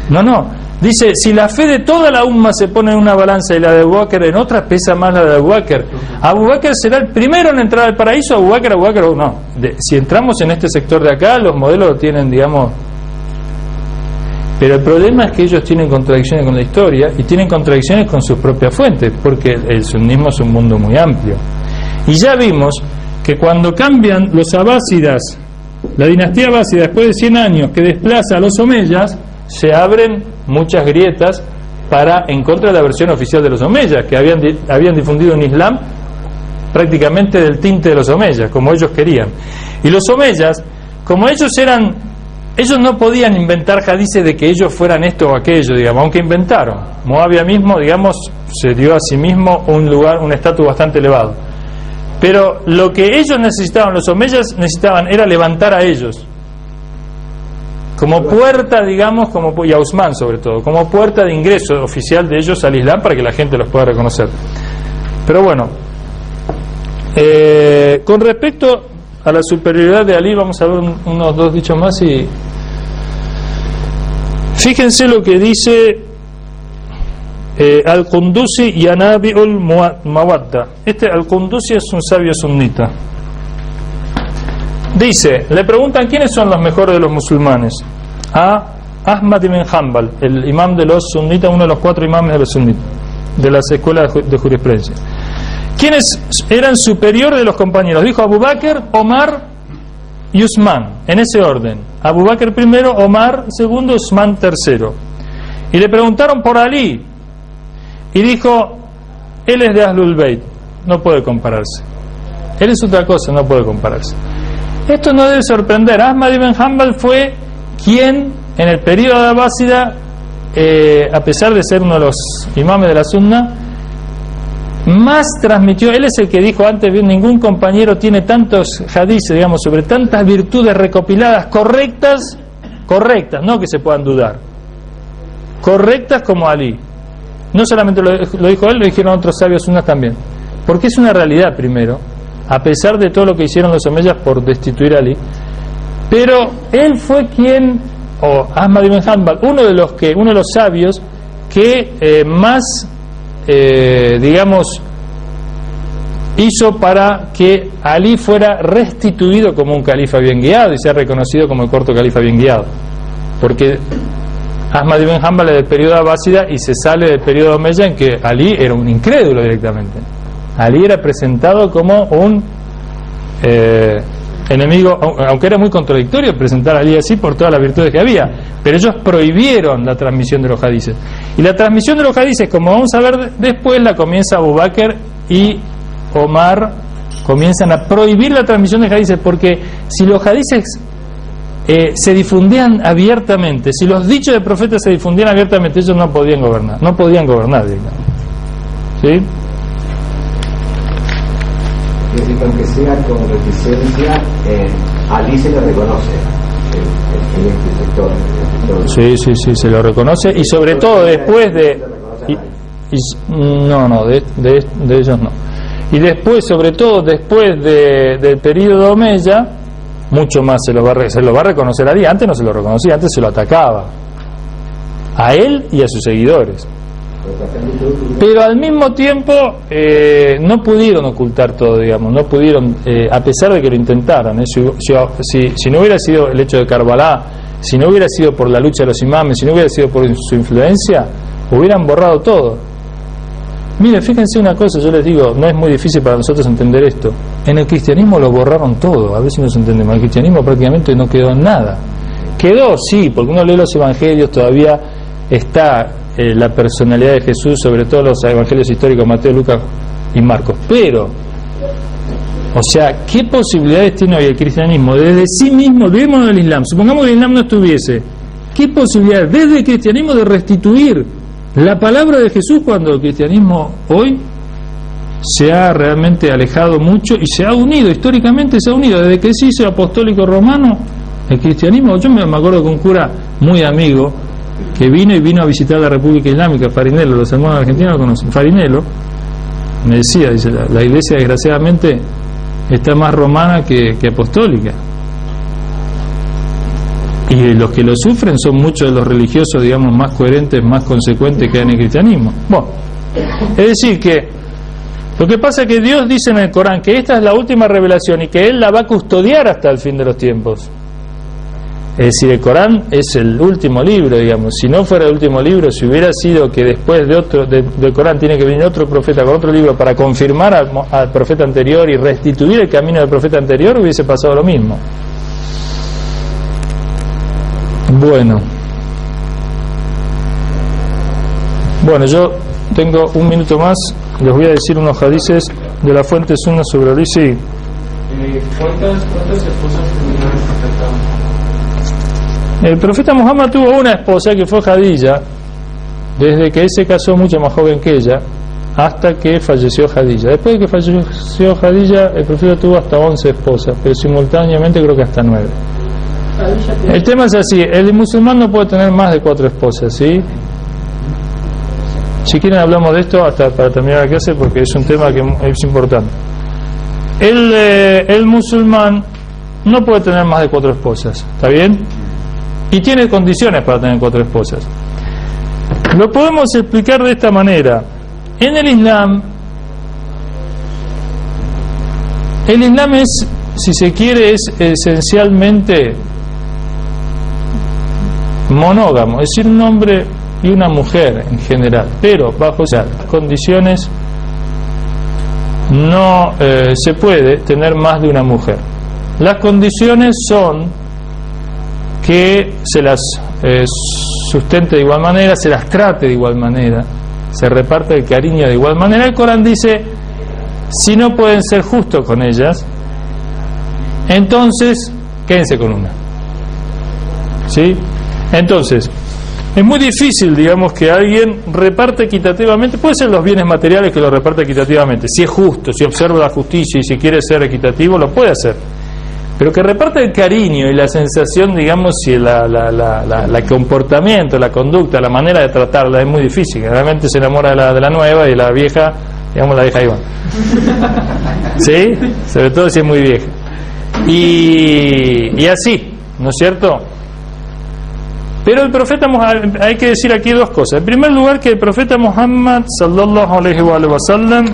No, dice, si la fe de toda la umma se pone en una balanza y la de Abu Bakr en otra, pesa más la de Abu Bakr. Abu Bakr será el primero en entrar al paraíso, Abu Bakr no. Si entramos en este sector de acá, los modelos lo tienen, digamos. Pero el problema es que ellos tienen contradicciones con la historia y tienen contradicciones con sus propias fuentes, porque el sunnismo es un mundo muy amplio. Y ya vimos que cuando cambian los abásidas, la dinastía abásida, después de 100 años que desplaza a los omeyas, se abren muchas grietas en contra de la versión oficial de los omeyas, que habían difundido un Islam prácticamente del tinte de los omeyas, como ellos querían. Y los omeyas, como ellos no podían inventar hadices de que ellos fueran esto o aquello, digamos, aunque inventaron. Muawiyah mismo, digamos, se dio a sí mismo un estatus bastante elevado. Pero lo que ellos necesitaban, los omeyas necesitaban, era levantar a ellos como puerta, digamos, y a Usman sobre todo, como puerta de ingreso oficial de ellos al Islam para que la gente los pueda reconocer. Pero bueno, con respecto a la superioridad de Ali, vamos a ver unos dos dichos más y fíjense lo que dice Al-Qundusi y Anabi'ul Mawadda. Al-Qundusi es un sabio sunnita. Dice, le preguntan quiénes son los mejores de los musulmanes. A Ahmad ibn Hanbal, el imam de los sunnitas, uno de los 4 imames de los sunnitas, de las escuelas de jurisprudencia. ¿Quiénes eran superiores de los compañeros? Dijo Abu Bakr, Omar y Usman, en ese orden. Abu Bakr primero, Omar segundo, Usman tercero. Y le preguntaron por Ali y dijo, él es de Ahlul Bayt, no puede compararse. Él es otra cosa, no puede compararse. Esto no debe sorprender. Ahmad ibn Hanbal fue quien en el periodo de Abásida, a pesar de ser uno de los imames de la Sunna, más transmitió. Él es el que dijo antes, bien, ningún compañero tiene tantos hadices, digamos, sobre tantas virtudes recopiladas correctas, no que se puedan dudar, correctas como Ali. No solamente lo dijo él, lo dijeron otros sabios sunnas también, porque es una realidad primero, a pesar de todo lo que hicieron los omeyas por destituir a Ali, pero él fue quien, Ahmad ibn Hanbal, uno de los sabios que más digamos hizo para que Ali fuera restituido como un califa bien guiado y sea reconocido como el cuarto califa bien guiado, porque Ahmad ibn Hanbal es del periodo abásida y se sale del periodo omeya en que Ali era un incrédulo directamente. Ali era presentado como un enemigo, aunque era muy contradictorio presentar a Ali así por todas las virtudes que había, pero ellos prohibieron la transmisión de los hadices, y la transmisión de los hadices, como vamos a ver después, la comienza Abu Bakr y Omar, comienzan a prohibir la transmisión de hadices, porque si los hadices se difundían abiertamente, si los dichos del profeta se difundían abiertamente, ellos no podían gobernar directamente. ¿Sí? Es decir, aunque sea con reticencia, Ali se le reconoce en este sector. Sí, se lo reconoce, y sobre todo después de ellos no. Y después, sobre todo después del periodo omeya, mucho más se lo va a reconocer a Ali. Antes no se lo reconocía, antes se lo atacaba a él y a sus seguidores. Pero al mismo tiempo no pudieron ocultar todo, digamos, no pudieron, a pesar de que lo intentaran. Si no hubiera sido el hecho de Karbala, si no hubiera sido por la lucha de los imames, si no hubiera sido por su influencia, hubieran borrado todo. Mire, fíjense una cosa, yo les digo, no es muy difícil para nosotros entender esto. En el cristianismo lo borraron todo, a ver si nos entendemos. En el cristianismo prácticamente no quedó nada. Quedó, sí, porque uno lee los evangelios, todavía está la personalidad de Jesús, sobre todo los evangelios históricos, Mateo, Lucas y Marcos. Pero, o sea, ¿qué posibilidades tiene hoy el cristianismo desde sí mismo? Olvidémonos del Islam, supongamos que el Islam no estuviese, ¿qué posibilidades desde el cristianismo de restituir la palabra de Jesús, cuando el cristianismo hoy se ha realmente alejado mucho y se ha unido, históricamente se ha unido, desde que se hizo apostólico romano, el cristianismo? Yo me acuerdo que un cura muy amigo que vino a visitar la República Islámica, Farinello, los hermanos argentinos lo conocen, Farinello me decía, dice, la iglesia desgraciadamente está más romana que apostólica, y los que lo sufren son muchos de los religiosos, digamos, más coherentes, más consecuentes que hay en el cristianismo. Bueno, es decir que lo que pasa es que Dios dice en el Corán que esta es la última revelación y que Él la va a custodiar hasta el fin de los tiempos. Es decir, el Corán es el último libro, digamos. Si no fuera el último libro, si hubiera sido que después del Corán tiene que venir otro profeta con otro libro para confirmar al profeta anterior y restituir el camino del profeta anterior, hubiese pasado lo mismo. Bueno, Bueno, yo tengo un minuto más, les voy a decir unos hadices de la fuente Sunna sobre Ali. Sí. ¿Cuántas esposas tuvieron El profeta Muhammad tuvo una esposa que fue Khadija, desde que él se casó mucho más joven que ella, hasta que falleció Khadija. Después de que falleció Khadija, el profeta tuvo hasta 11 esposas, pero simultáneamente creo que hasta 9. El tema es así, el musulmán no puede tener más de 4 esposas, ¿sí? Si quieren hablamos de esto hasta para terminar la clase, porque es un tema que es importante. El musulmán no puede tener más de 4 esposas, ¿está bien? Y tiene condiciones para tener 4 esposas. Lo podemos explicar de esta manera. En el Islam es, si se quiere, es esencialmente monógamo, es decir, un hombre y una mujer en general, pero bajo esas condiciones no se puede tener más de una mujer. Las condiciones son que se las sustente de igual manera, se las trate de igual manera, se reparte el cariño de igual manera. El Corán dice, si no pueden ser justos con ellas, entonces quédense con una, ¿sí? Entonces es muy difícil, digamos, que alguien reparte equitativamente. Puede ser los bienes materiales que lo reparte equitativamente, si es justo, si observa la justicia y si quiere ser equitativo, lo puede hacer. Pero que reparte el cariño y la sensación, digamos, y el comportamiento, la conducta, la manera de tratarla es muy difícil. Realmente se enamora de la nueva y la vieja, digamos, la deja igual. ¿Sí? Sobre todo si es muy vieja. Y así, ¿no es cierto? Pero el profeta Muhammad, hay que decir aquí dos cosas. En primer lugar, que el profeta Muhammad sallallahu alaihi wa sallam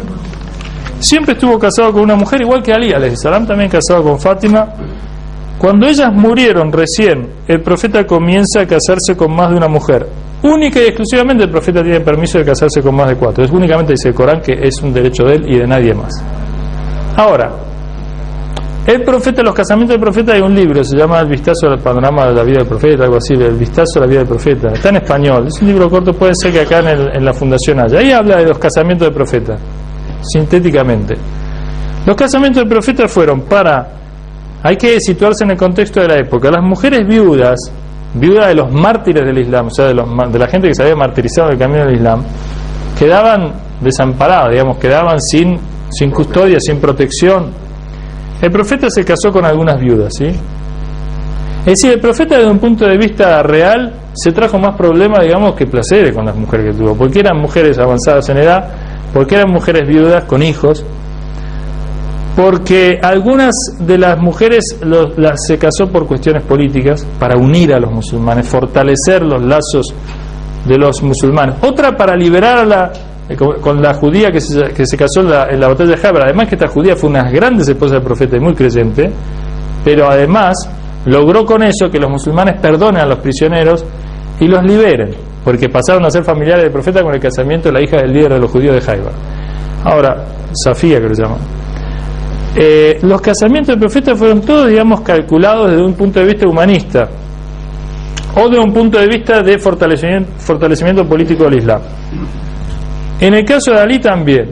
siempre estuvo casado con una mujer, igual que Ali alayhi salam, también casado con Fátima. Cuando ellas murieron recién, el profeta comienza a casarse con más de una mujer. Única y exclusivamente el profeta tiene permiso de casarse con más de 4. Es únicamente, dice el Corán, que es un derecho de él y de nadie más. Ahora, el profeta, los casamientos del profeta, hay un libro, se llama El vistazo al panorama de la vida del profeta, algo así, El vistazo a la vida del profeta. Está en español, es un libro corto, puede ser que acá en la fundación haya. Ahí habla de los casamientos del profeta, sintéticamente. Los casamientos del profeta fueron para, hay que situarse en el contexto de la época, las mujeres viudas de los mártires del Islam, o sea, de la gente que se había martirizado en el camino del Islam, quedaban desamparadas, digamos, quedaban sin custodia, sin protección. El profeta se casó con algunas viudas, ¿sí? Es decir, el profeta desde un punto de vista real se trajo más problemas, digamos, que placeres con las mujeres que tuvo, porque eran mujeres avanzadas en edad, porque eran mujeres viudas con hijos, porque algunas de las mujeres se casó por cuestiones políticas, para unir a los musulmanes, fortalecer los lazos de los musulmanes, otra para liberar con la judía que se casó en la batalla de Jabra. Además que esta judía fue una grande esposa del profeta y muy creyente, pero además logró con eso que los musulmanes perdonen a los prisioneros y los liberen, porque pasaron a ser familiares del profeta con el casamiento de la hija del líder de los judíos de Jaiba. Ahora, Safía, que lo llaman. Los casamientos del profeta fueron todos, digamos, calculados desde un punto de vista humanista o de un punto de vista de fortalecimiento político del Islam. En el caso de Ali también,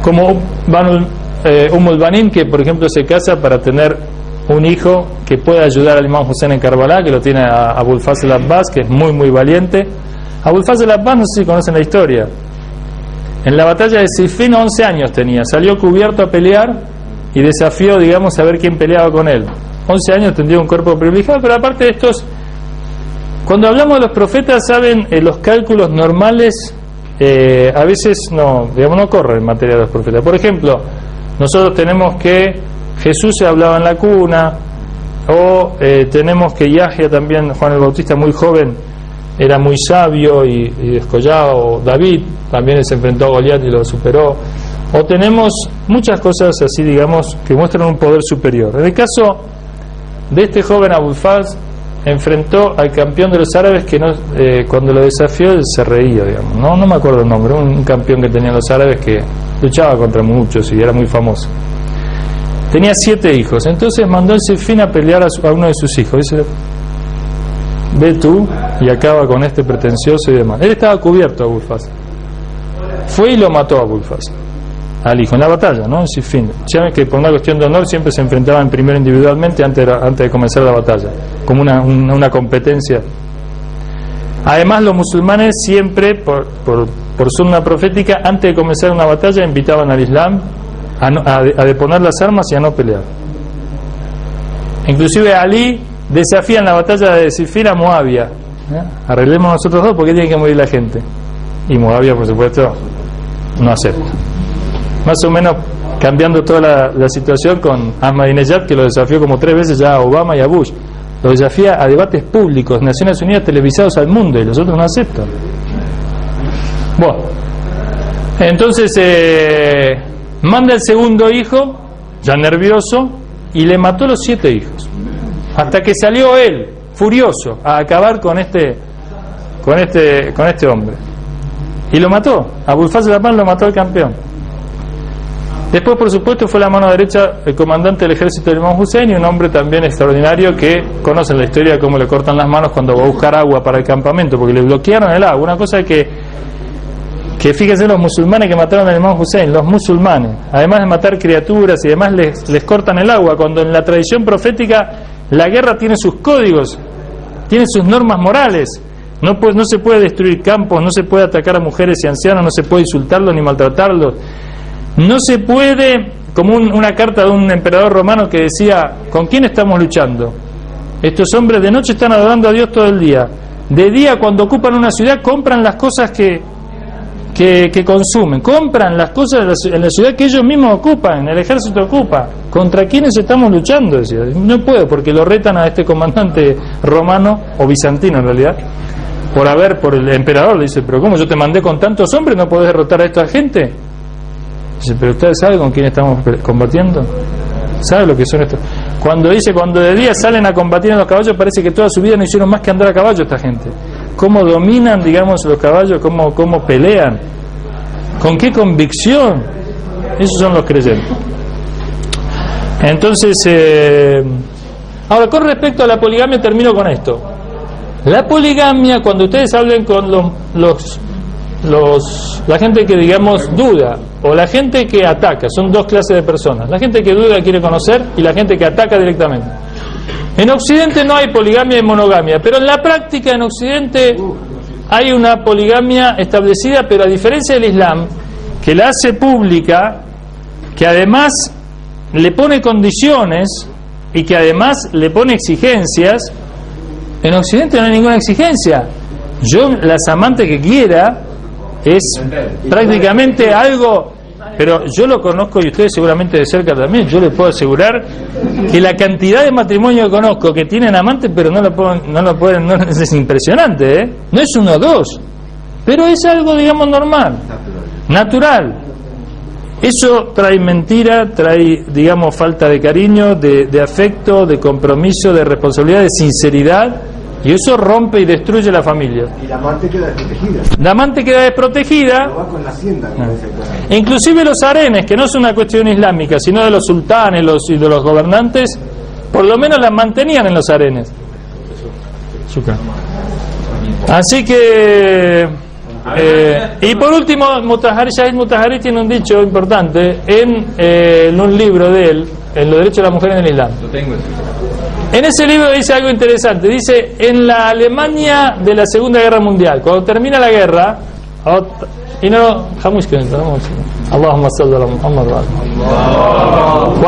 como Umm Banin, que por ejemplo se casa para tener un hijo que pueda ayudar al imam Hussein en Karbala, que lo tiene a Abul Fazl al-Abbas, que es muy muy valiente. Abul Fazl al-Abbas, no sé si conocen la historia, en la batalla de Siffin 11 años tenía, salió cubierto a pelear y desafió, digamos, a ver quién peleaba con él. 11 años, tendría un cuerpo privilegiado, pero aparte de estos, cuando hablamos de los profetas, saben, los cálculos normales a veces no corren en materia de los profetas. Por ejemplo, nosotros tenemos que Jesús se hablaba en la cuna, o tenemos que Yahya también, Juan el Bautista muy joven, era muy sabio y descollado, o David también se enfrentó a Goliat y lo superó, o tenemos muchas cosas así, digamos, que muestran un poder superior. En el caso de este joven Abul Fazl, enfrentó al campeón de los árabes que cuando lo desafió él se reía, digamos, no me acuerdo el nombre, un campeón que tenían los árabes que luchaba contra muchos y era muy famoso. Tenía 7 hijos, entonces mandó el Siffin a pelear a uno de sus hijos. Dice, ve tú, y acaba con este pretencioso y demás. Él estaba cubierto, Abul Fazl. Fue y lo mató a Abul Fazl, al hijo, en la batalla, ¿no? En Siffin. Ya que por una cuestión de honor siempre se enfrentaban primero individualmente antes de comenzar la batalla, como una competencia. Además, los musulmanes siempre, por sunna profética, antes de comenzar una batalla, invitaban al Islam a deponer las armas y a no pelear. Inclusive Ali desafía en la batalla de Siffin a Muawiyah. Arreglemos nosotros dos porque tiene que morir la gente. Y Muawiyah, por supuesto, no acepta. Más o menos cambiando toda la situación con Ahmadinejad, que lo desafió como 3 veces ya a Obama y a Bush. Lo desafía a debates públicos, Naciones Unidas televisados al mundo, y los otros no aceptan. Bueno, entonces manda el segundo hijo, ya nervioso, y le mató los 7 hijos. Hasta que salió él, furioso, a acabar con este hombre. Y lo mató. Abul Fazl al-Aman lo mató al campeón. Después, por supuesto, fue la mano derecha el comandante del ejército del Imam Hussein, y un hombre también extraordinario que conoce la historia de cómo le cortan las manos cuando va a buscar agua para el campamento, porque le bloquearon el agua. Una cosa que fíjense, los musulmanes que mataron al Imam Hussein, los musulmanes, además de matar criaturas y demás, les cortan el agua, cuando en la tradición profética la guerra tiene sus códigos, tiene sus normas morales. No se puede destruir campos, no se puede atacar a mujeres y ancianos, no se puede insultarlos ni maltratarlos. No se puede, como una carta de un emperador romano que decía: ¿con quién estamos luchando? Estos hombres de noche están adorando a Dios todo el día. De día, cuando ocupan una ciudad, compran las cosas que consumen, compran las cosas en la ciudad que ellos mismos ocupan, el ejército ocupa. ¿Contra quiénes estamos luchando? Decía. No puedo, porque lo retan a este comandante romano, o bizantino en realidad, por el emperador. Le dice: ¿pero cómo? Yo te mandé con tantos hombres, ¿no podés derrotar a esta gente? Dice: ¿pero usted sabe con quién estamos combatiendo? ¿Sabe lo que son estos? Cuando de día salen a combatir en los caballos, parece que toda su vida no hicieron más que andar a caballo esta gente. ¿Cómo dominan, digamos, los caballos? ¿Cómo pelean? ¿Con qué convicción? Esos son los creyentes. Entonces, ahora, con respecto a la poligamia, termino con esto. La poligamia, cuando ustedes hablen con la gente que, digamos, duda, o la gente que ataca, son 2 clases de personas: la gente que duda, quiere conocer, y la gente que ataca directamente. En Occidente no hay poligamia y monogamia, pero en la práctica en Occidente hay una poligamia establecida, pero a diferencia del Islam, que la hace pública, que además le pone condiciones y que además le pone exigencias. En Occidente no hay ninguna exigencia. Yo, las amantes que quiera, es prácticamente algo, pero yo lo conozco, y ustedes seguramente de cerca también. Yo les puedo asegurar que la cantidad de matrimonios que conozco que tienen amantes, pero no lo pueden, es impresionante, ¿eh? No es 1 o 2, pero es algo, digamos, normal, natural. Eso trae mentira, trae, digamos, falta de cariño, de afecto, de compromiso, de responsabilidad, de sinceridad. Y eso rompe y destruye la familia. Y la amante queda desprotegida. La amante queda desprotegida. No va con la hacienda, como dice el Corán. Inclusive los harenes, que no es una cuestión islámica, sino de los sultanes y de los gobernantes, por lo menos las mantenían en los harenes. Así que... y por último, Shahid Mutahari tiene un dicho importante en un libro de él, en los derechos de la mujer en el Islam. Lo tengo. En ese libro dice algo interesante. Dice: en la Alemania de la Segunda Guerra Mundial, cuando termina la guerra, Allahumma salli ala Muhammad.